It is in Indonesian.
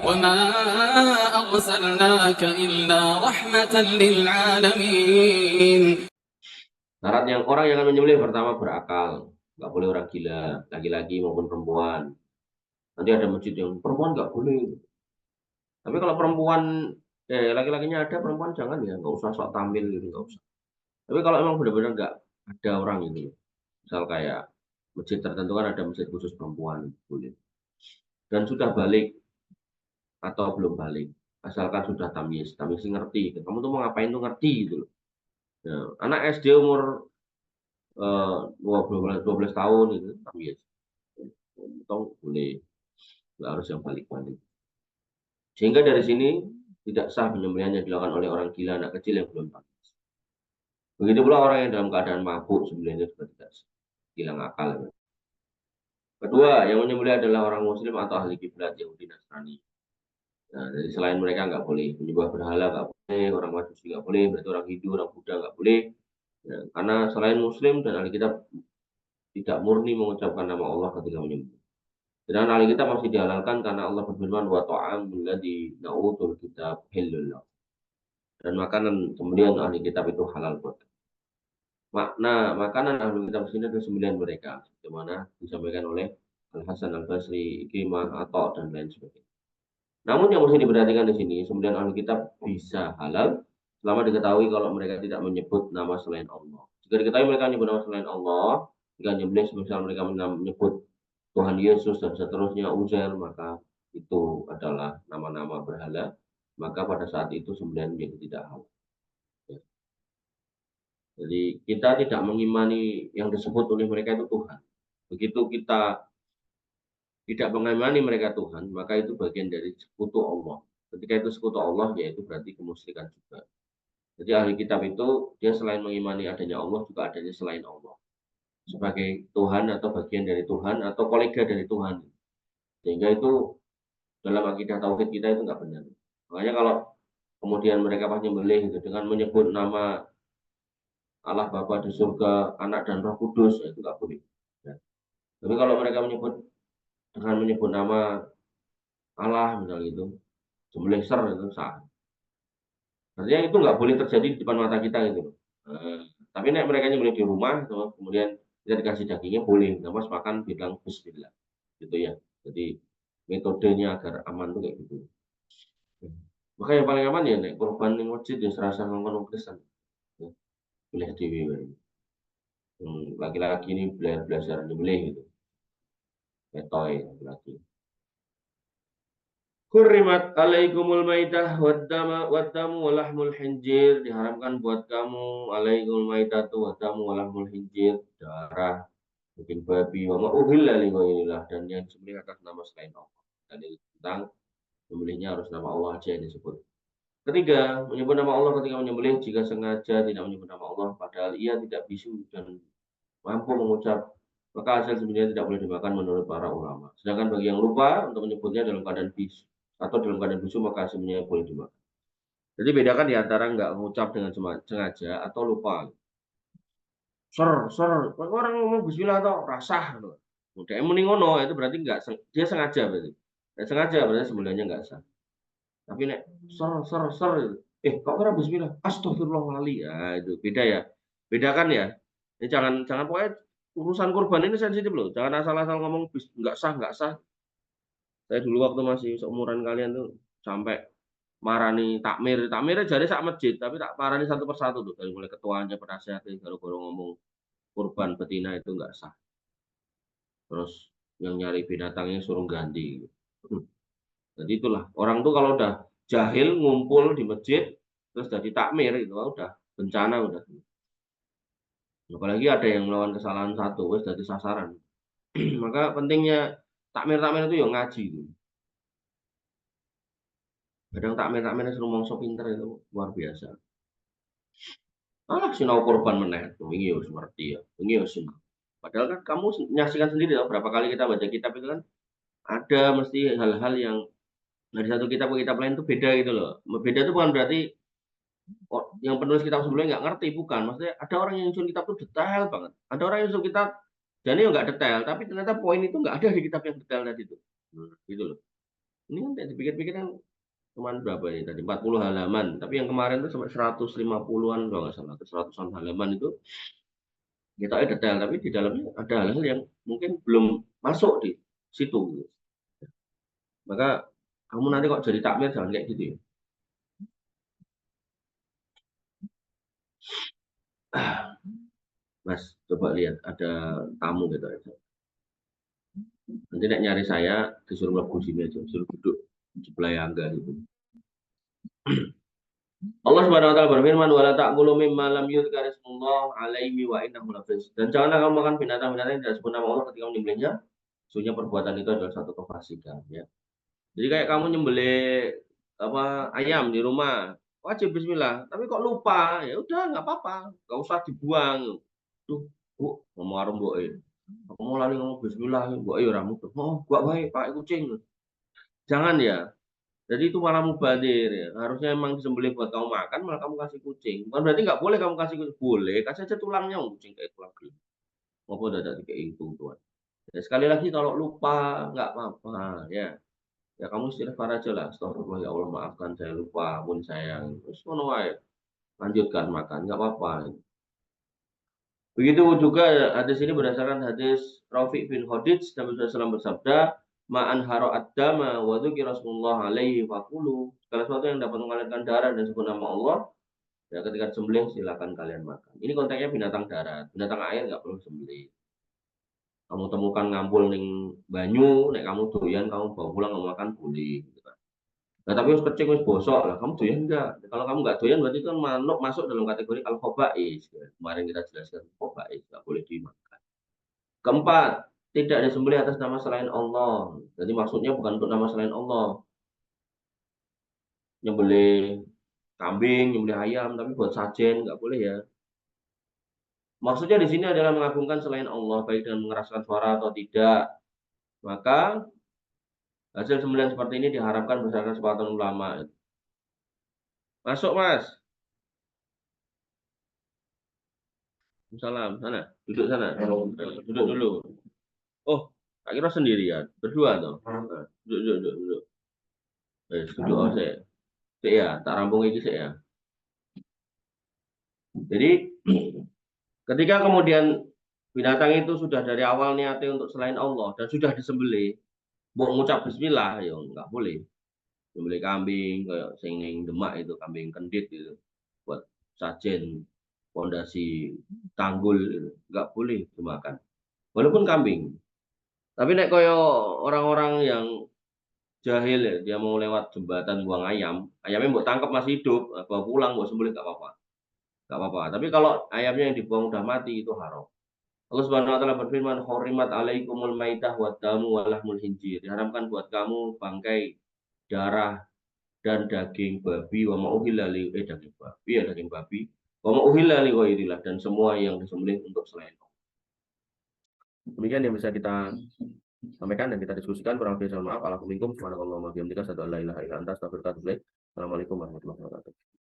وما أرسلناك إلا رحمة للعالمين. Syarat yang orang yang akan menyembelih pertama berakal, nggak boleh orang gila, laki-laki maupun perempuan. Nanti ada masjid yang perempuan nggak boleh. Tapi kalau perempuan, laki-lakinya ada, perempuan jangan ya, nggak usah sok tampil gitu, nggak usah. Tapi kalau emang benar-benar nggak ada orang ini, misal kayak masjid tertentu kan ada masjid khusus perempuan, boleh. Dan sudah balik atau belum balik, asalkan sudah tamyiz, tamyiz ngerti, kamu tuh mau ngapain tuh ngerti gitu loh. Ya, anak SD umur 12 tahun itu tamyiz, atau boleh, nggak harus yang balik-balik. Sehingga dari sini tidak sah penyembelihan yang dilakukan oleh orang gila, anak kecil yang belum tamyiz. Begitu pula orang yang dalam keadaan mabuk sembelihnya juga tidak sah, hilang akal. Kedua, yang menyembelih adalah orang muslim atau ahli kiblat Yahudi Nasrani. Nah, jadi selain mereka nggak boleh, menyembah berhala nggak boleh, orang Majusi nggak boleh, berarti orang Hindu, orang Buddha nggak boleh. Ya, karena selain Muslim dan ahli kitab tidak murni mengucapkan nama Allah ketika menyembah. Sedangkan ahli kitab masih dihalalkan karena Allah berfirman wa ta'amul ladzi na'utul kitab halal. Dan makanan kemudian ahli kitab itu halal buat. Makna makanan ahli kitab sini adalah sembilan mereka, bagaimana disampaikan oleh Al Hasan Al Basri, Ikrimah, Atha dan lain sebagainya. Namun yang mesti diperhatikan di sini, sembilan ahli kitab bisa halal selama diketahui kalau mereka tidak menyebut nama selain Allah. Jika diketahui mereka menyebut nama selain Allah, jika nyebelih semisal mereka menyebut Tuhan Yesus dan seterusnya Uzair, maka itu adalah nama-nama berhala. Maka pada saat itu sembilan menjadi tidak halal. Jadi kita tidak mengimani yang disebut oleh mereka itu Tuhan. Begitu kita tidak mengimani mereka Tuhan, maka itu bagian dari sekutu Allah. Ketika itu sekutu Allah, yaitu berarti kemusyrikan juga. Jadi ahli kitab itu, dia selain mengimani adanya Allah, juga adanya selain Allah. Sebagai Tuhan atau bagian dari Tuhan, atau kolega dari Tuhan. Sehingga itu dalam akidah tauhid kita itu nggak benar. Makanya kalau kemudian mereka pas nyembelih gitu, dengan menyebut nama Allah Bapa di surga, Anak dan Roh Kudus, itu nggak boleh. Ya. Tapi kalau mereka dengan menyebut nama Allah misalnya gitu, sembelih ser itu sah. Artinya itu nggak boleh terjadi di depan mata kita gitu. Tapi nek mereka nyembelih di rumah, kemudian kita dikasih dagingnya boleh, mas makan bilang Bismillah, gitu ya. Jadi metodenya agar aman tuh kayak gitu. Maka yang paling aman ya nek korban yang wajib ya serasa ngomong Kristen. Ya, boleh dewi. Laki-laki ini belajar nyembelih gitu. Metoy laki. Kurimat alaikumul maidah waddamu walahmul hinjir, diharamkan buat kamu alaikumul maidah waddamu walahmul hinjir, darah mungkin babi wa ma'uhilla li ghairillah, dan yang disembelih atas nama selain Allah. Tadi tentang menyembelihnya harus nama Allah aja yang disebut. Ketiga, menyebut nama Allah ketika menyembelih jika sengaja tidak menyebut nama Allah padahal ia tidak bisu dan mampu mengucap, maka hasil sembelihnya tidak boleh dimakan menurut para ulama. Sedangkan bagi yang lupa untuk menyebutnya dalam keadaan bisu atau dalam keadaan bisu, maka hasilnya boleh dimakan. Jadi bedakan di antara nggak mengucap dengan sengaja atau lupa. Orang ngomong bismillah atau rasah. Udah mending ngono, itu berarti nggak dia sengaja berarti. Nggak sengaja berarti sebenarnya nggak sah. Tapi nek itu. Kok orang bismillah? Astagfirullah lali. Ya, itu beda ya. Bedakan ya. Ini jangan pokoknya urusan kurban ini sensitif loh. Jangan asal-asal ngomong nggak sah, nggak sah. Saya dulu waktu masih seumuran kalian tuh sampai marani takmirnya jadi sak masjid, tapi tak marani satu persatu tuh, dari mulai ketuanya, penasihatnya, baru ngomong kurban betina itu nggak sah. Terus yang nyari binatangnya suruh ganti. Jadi itulah orang tuh kalau udah jahil ngumpul di masjid terus jadi takmir itu udah bencana udah. Apalagi ada yang melawan kesalahan satu, wes jadi sasaran. Maka pentingnya takmir itu yang ngaji itu. Kadang takmir suruh mongso pinter itu luar biasa. Sinau korban meneh, wingi wis ngerti ya, wingi wis sinau. Padahal kan kamu menyaksikan sendiri ya, berapa kali kita baca kitab itu kan ada mesti hal-hal yang dari satu kitab ke kitab lain itu beda gitu loh. Beda itu bukan berarti yang penulis kitab sebelumnya nggak ngerti, bukan. Maksudnya ada orang yang nyusun kitab itu detail banget. Ada orang yang nyusun kitab jadi nggak detail, tapi ternyata poin itu nggak ada di kitab yang detail tadi itu. Gitu loh. Ini kan dipikir-pikir kan cuman berapa ini tadi 40 halaman, tapi yang kemarin itu sampai 150-an kalau nggak salah, atau 100-an halaman itu kita detail, tapi di dalamnya ada hal-hal yang mungkin belum masuk di situ, gitu. Maka kamu nanti kok jadi takmir jangan kayak gitu ya. Mas, coba lihat ada tamu gitu aja. Nanti nek nyari saya disuruh mlebu sini aja, suruh duduk di sebelah angga gitu. Allah Subhanahu wa taala berfirman, "Wala ta'kulu mimma lam yuzkar ismullah alaihi wa innahu lafisq." Dan janganlah kamu makan binatang-binatang yang tidak disebut nama Allah ketika menyembelihnya, sesungguhnya perbuatan itu adalah satu kefasikan, ya. Jadi kayak kamu nyembelih apa ayam di rumah, wajib bismillah, tapi kok lupa, ya udah nggak apa-apa, nggak usah dibuang. Tuh, Bu, ngomong karo mboke. Aku mau lali ngomong bismillah, mboke ya ora mudeng. Oh, gak wae, Pak kucing. Jangan ya. Jadi itu malah mubazir ya. Harusnya emang disembelih buat kamu makan, malah kamu kasih kucing. Bukan berarti nggak boleh kamu kasih kucing. Boleh, kasih aja tulangnya, kucing kayak tulang gelang. Apa udah ada kayak itu tuan. Ya, sekali lagi kalau lupa nggak apa-apa ya. Ya kamu istighfar aja lah. Astagfirullah ya Allah maafkan saya lupa, ampun sayang. Terus ngono wae. Lanjutkan makan, nggak apa-apa. Begitu juga hadis ini berdasarkan hadis Rafiq bin Khadij, Nabi SAW bersabda, "Ma'an haro ad-dama wa dzukira Rasulullah alaihi faqulu." Segala sesuatu yang dapat mengalirkan darah dan sebut nama Allah, ya ketika sembelih silakan kalian makan. Ini konteksnya binatang darat, binatang air nggak perlu sembelih. Kamu temukan ngambul ning banyu, nek kamu doyan kamu bawa pulang kamu makan boleh. Gitu kan. Nah, tapi wis kecing wis bosok lah, kamu doyan enggak? Kalau kamu nggak doyan berarti kan manuk masuk dalam kategori al-khaba'is. Kemarin kita jelaskan khaba'is nggak boleh dimakan. Keempat, tidak disembelih atas nama selain Allah. Jadi maksudnya bukan untuk nama selain Allah. Nyembelih kambing, nyembelih ayam, tapi buat sajen nggak boleh ya. Maksudnya di sini adalah mengagungkan selain Allah, baik dengan mengeraskan suara atau tidak. Maka hasil sembelihan seperti ini diharapkan berdasarkan sepakatan ulama. Masuk mas, salam sana, duduk sana, duduk dulu. Oh, tak kira sendirian, berdua toh. Nah, duduk, duduk, duduk, duduk. Duduk, oh saya. Sik ya, tak rampung ini sik ya. Jadi ketika kemudian binatang itu sudah dari awal niatnya untuk selain Allah dan sudah disembelih, mau mengucap bismillah ya nggak boleh. Sembelih kambing kayak sing ning Demak itu kambing kendit gitu buat sajen pondasi tanggul gitu. Nggak boleh dimakan. Walaupun kambing. Tapi nek koyo orang-orang yang jahil ya, dia mau lewat jembatan buang ayam, ayamnya mau tangkap masih hidup, bawa pulang mau sembelih nggak apa-apa. Nggak apa-apa. Tapi kalau ayamnya yang dibuang udah mati itu haram. Allah Subhanahu wa taala berfirman, "Hurimat 'alaikumul maitah wad damu wa lahmul khinzir." Diharamkan buat kamu bangkai, darah dan daging babi wa ma'uhilla li daging babi ya daging babi wa ma'uhilla li ghairillah dan semua yang disembelih untuk selain Allah. Demikian yang bisa kita sampaikan dan kita diskusikan. Kurang lebih mohon maaf. Alhamdulillah. Subhanallah wa bihamdika asyhadu an la ilaha illa anta astaghfiruka wa atubu ilaik. Assalamualaikum warahmatullahi wabarakatuh.